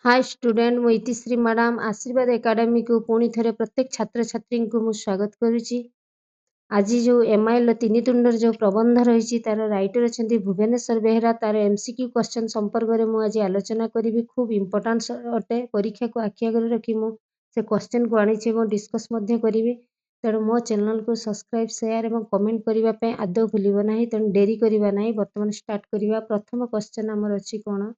Hi student मु इतिश्री madam आशीर्वाद academy को पुणी थे प्रत्येक छात्र छात्री को मु स्वागत करुच्ची। आज जो एमआईएल तीन तुंडर जो प्रबंध रही तार राइटर अच्छा भुवनेश्वर बेहेरा तार एमसीक्यू क्वेश्चन संपर्क में मुझे आलोचना करी खूब इम्पोर्टाट अटे परीक्षा को आखि आगे रखी से क्वेश्चन को आनी डिस्कस करी। तेणु मो चैनल को सब्सक्राइब शेयर और कमेंट करने आदौ भूल ना तेणु डेरी करवा ना बर्तमान स्टार्ट करवा। प्रथम क्वेश्चन आमर अच्छी कौन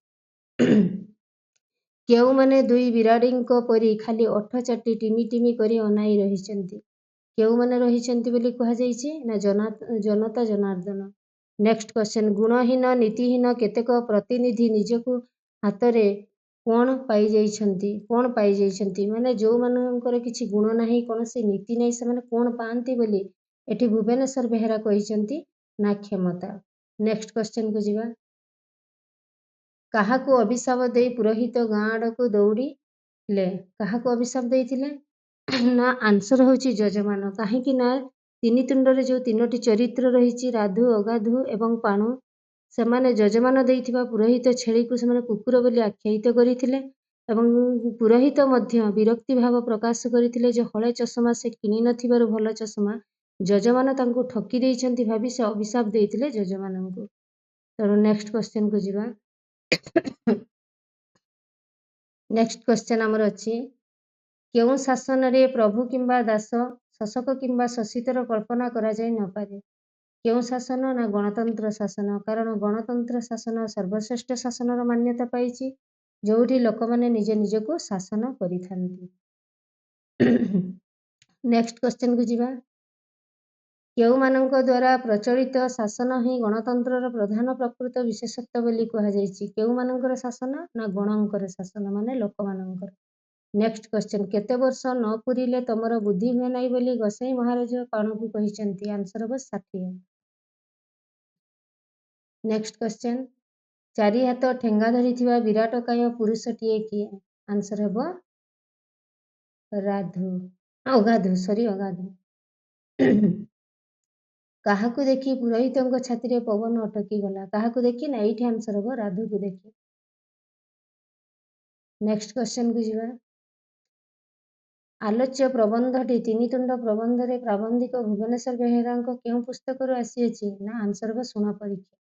केउ माने दुई बिराड़ीଙ୍କ परी खाली ओठ चाटी टिमी टिमी करी अनाई रहिचंती केउ माने रहिचंती बोली कहा जाइछि ना जनता जनार्दन। नेक्स्ट क्वेश्चन गुणहीन नीतिहीन केतेक प्रतिनिधि निजकु हातरे कोण पाई जाइछंती माने जो मानकर किछि गुण नाही कोनोसी नीति नाही से माने कोण पांती बोली एठी भुवनेश्वर बेहेरा कहिचंती ना क्षमता। नेक्स्ट क्वेश्चन को जिबा काहाकु अभिशाप दे पुरोहित गाँ आड़ को दौड़िले काहाकु अभिशाप देइथिले ना आंसर होची यजमान कहीं ना तीन तुंडरे जो तीनोटी चरित्र रही राधु अगाधु एवं पाणु सेमाने यजमान देइथिबा पुरोहित छेली को सेमाने कुकुर बोली आख्यायित करथिले एवं पुरोहित मध्य विरक्ति भाव प्रकाश करथिले जे हले चषमा से किनि नथिबारु भल चषमा यजमान तांको ठकी देइछंती भाबी से अभिशाप देइथिले यजमानंकु। तो नेक्स्ट क्वेश्चन को जिबा नेक्स्ट क्वेश्चन आमर अच्छी केउ शासन रे प्रभु किंबा दास शासक किंबा शशितर कल्पना करा जाय न पारे केउ शासन ना गणतंत्र शासन कारण गणतंत्र शासन सर्वश्रेष्ठ शासन मान्यता पाई जोठी लोक माने निज निज को शासन करिथांती। नेक्स्ट क्वेश्चन को जिबा केउ मानक द्वारा प्रचलित शासन ही गणतंत्र प्रधान प्रकृत विशेषत्व बोली कहा जाइछि केउ मानकर शासन ना गणंकर शासन माने लोक मानकर। नेक्स्ट क्वेश्चन केते वर्ष न पुरिले तमर बुद्धि हुए नाई बोली गोसाई महाराज पाणु को कहिचंती आंसर हो 60। नेक्स्ट क्वेश्चन चारि हाथ ठेंगा धरिथिबा विराटकाय पुरुषटिए किए आंसर हो राधु अगाधु अगाधु। काहाकु देखी पुरोहितंक छाती रे पवन अटकी गला काहाकु देखी ना एठी आंसर हो राधु को देखी। नेक्स्ट क्वेश्चन को जिबा आलोच्य प्रबंधटी तीन तुंड प्रबंध रे प्राबंधिक भुवनेश्वर बेहेरा केउ पुस्तक रु आसी ना आंसर हो सुना परीक्षा।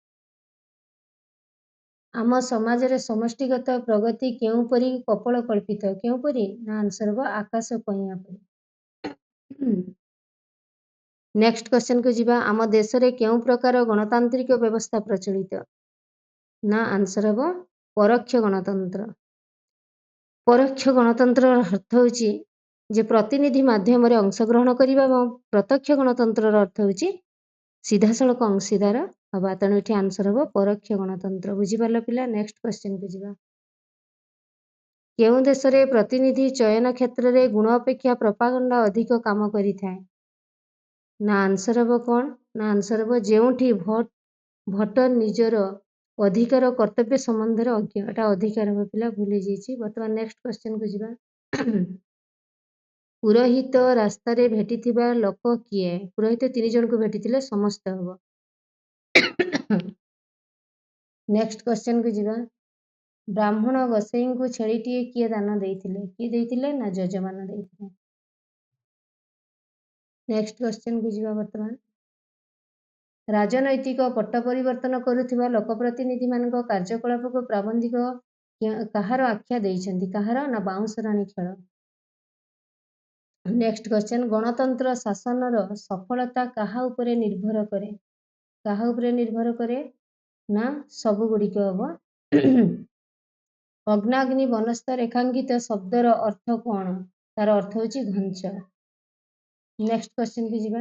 आम समाज रे समष्टिगत प्रगति केउ परी कपल कल्पित केउ परी ना आंसर हो आकाश कइया परी। नेक्स्ट क्वेश्चन को जिबा आम देश रे केउ प्रकार गणतांत्रिक व्यवस्था प्रचलित ना आंसर हो परोक्ष गणतंत्र। परोक्ष गणतंत्र अर्थ होची जे प्रतिनिधि माध्यम रे अंशग्रहण करिबा एवं प्रत्यक्ष गणतंत्र अर्थ होची सीधासळख अंशीदार हवा तेणु एठी आंसर हो परोक्ष गणतंत्र। बुझी पारल पिला। नेक्स्ट क्वेश्चन को जिबा केउ देश रे प्रतिनिधि चयन क्षेत्र रे गुण अपेक्षा प्रोपागंडा अधिक काम करिथाय ना आंसर हो कोन ना आंसर हो जेउठी भोटर निजर अधिकार कर्तव्य संबंध रे अज्ञ एटा अधिकार हो पिला भूली जाइछि। वर्तमान नेक्स्ट क्वेश्चन को जिबा पुरोहित रास्ता रे भेटिथिबा लोक किए पुरोहित तीन जन को भेटिथिले समस्त हो। नेक्स्ट क्वेश्चन को जिबा ब्राह्मण गोसाई को छेलीटिए किए दान देइथिले ना यजमान देइथिले। नेक्स्ट क्वेश्चन को जिबा वर्तमान राजनैतिक पट्ट परिवर्तन करुथिबा लोक प्रतिनिधि मानक कार्यकलाप को प्राबंधिक कहार आख्या देइछंती कहार ना बाउंस राणी खेल। नेक्स्ट क्वेश्चन गणतंत्र शासन सफलता काहा उपरे निर्भर करे काहा उपरे निर्भर करे ना सबु गुड़िक हम। अग्नाग्नि बनस्थ रेखांकित शब्दर अर्थ कौन तार अर्थ होची घंच। नेक्स्ट क्वेश्चन की जिबा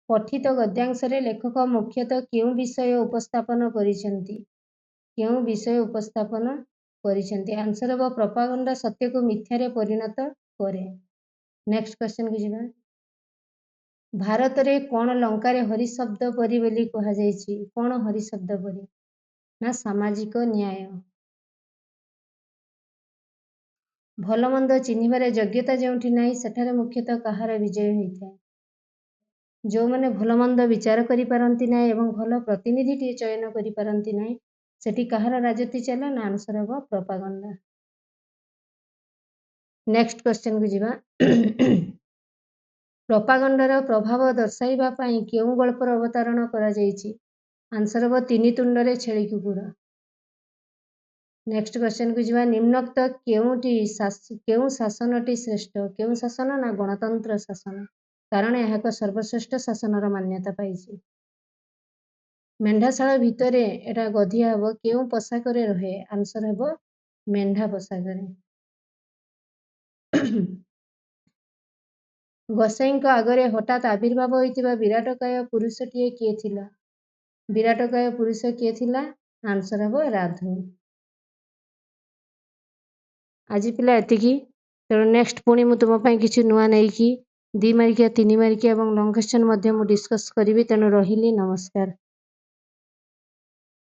पठित गद्यांश रे लेखक मुख्यतः केउ विषय उपस्थापन करिसेंती केउ विषय उपस्थापन करिसेंती आंसर हो प्रोपागंडा सत्य को मिथ्या रे परिणत करे। नेक्स्ट क्वेश्चन की जिबा भारत रे कोन लंका रे हरि शब्द परी बोली कहा जाइछि कोन हरि शब्द परी ना सामाजिक न्याय। भल मंद चिन्हिबार योग्यता जोठी नाही सेठारे मुख्यतः कहार विजय होइଥାଏ जो माने भल मंद विचार करि पारंती नाही एवं भल प्रतिनिधि टी चयन करि पारंती नाही ସେଠି କାହାର ରାଜୁତି ଚାଲେ ନା ଆନ୍ସର ହେବ ପ୍ରୋପାଗାଣ୍ଡା। ନେକ୍ସଟ କ୍ୱେଶ୍ଚନକୁ ଯିବା। ପ୍ରୋପାଗାଣ୍ଡାର ପ୍ରଭାବ ଦର୍ଶାଇବା ପାଇଁ କେଉଁ ଗଳ୍ପର ଅବତାରଣ କରାଯାଇଛି? ଆନ୍ସର ହେବ ତିନି ତୁଣ୍ଡରେ ଛେଳି କୁକୁର। ନେକ୍ସଟ କ୍ୱେଶ୍ଚନକୁ ଯିବା। ନିମ୍ନୋକ୍ତ କେଉଁ ଶାସନଟି ଶ୍ରେଷ୍ଠ? କେଉଁ ଶାସନ ନା ଗଣତନ୍ତ୍ର ଶାସନ, କାରଣ ଏହା ଏକ ସର୍ବଶ୍ରେଷ୍ଠ ଶାସନର ମାନ୍ୟତା ପାଇଛି। ମେଣ୍ଢାଶାଳ ଭିତରେ ଏଟା ଗଧିଆ ହେବ କେଉଁ ପୋଷାକରେ ରହେ? ଆନ୍ସର ହେବ ମେଣ୍ଢା ପୋଷାକରେ। ଗୋସାଇଁଙ୍କ ଆଗରେ ହଠାତ୍ ଆବିର୍ଭାବ ହୋଇଥିବା ବିରାଟକାୟ ପୁରୁଷଟିଏ କିଏ ଥିଲା? ବିରାଟକାୟ ପୁରୁଷ କିଏ ଥିଲା? ଆନ୍ସର ହେବ ରାଧୁ। ଆଜି ପିଲା ଏତିକି। ତେଣୁ ନେକ୍ସଟ ପୁଣି ମୁଁ ତୁମ ପାଇଁ କିଛି ନୂଆ ନେଇକି 2 ମାର୍କିଆ 3 ମାର୍କିଆ ଏବଂ ଲଙ୍ଗ କ୍ୱେଶ୍ଚନ ମଧ୍ୟ ମୁଁ ଡିସ୍କସ୍ କରିବି। ତେଣୁ ରହିଲି, ନମସ୍କାର।